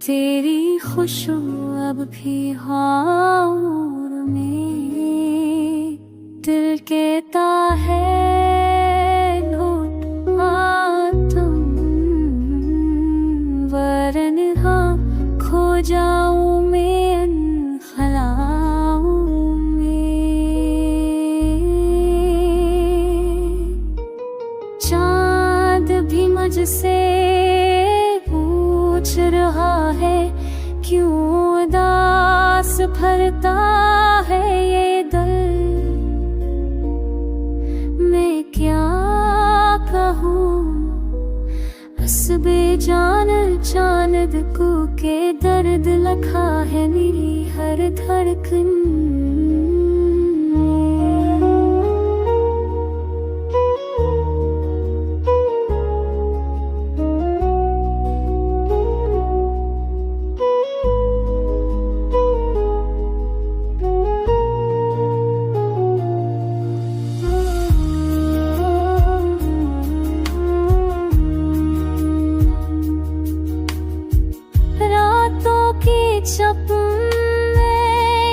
तेरी खुशबू अब भी हाउर में दिल कहता है लौट आ तुम, वरन हाँ खो जाऊं मैं इन खलाओं में। चाँद भी मुझसे पूछ रहा है क्यों उदास भरता है ये दिल। मैं क्या कहूँ हस्बे जान चांद को के दर्द लखा है मेरी हर धड़कन।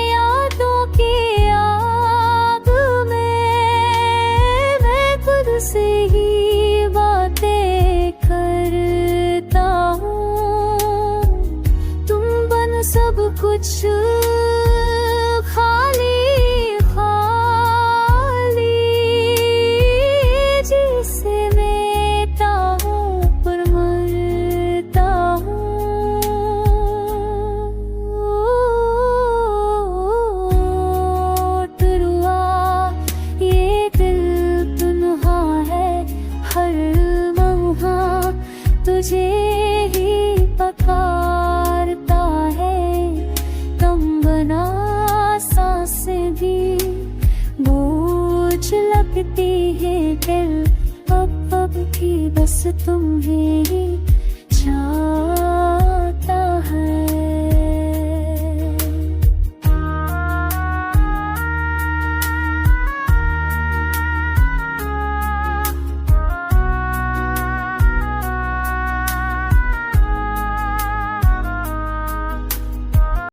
यादों की आग में मैं खुद से ही बातें करता हूँ। तुम बन सब कुछ खाली खाली, जिसे मेटा हूँ पर मरता हूँ। तुझे ही पकारता है कम बना सांसें भी बोझ लगती है दिल अब भी बस तुम्हें ही चाह।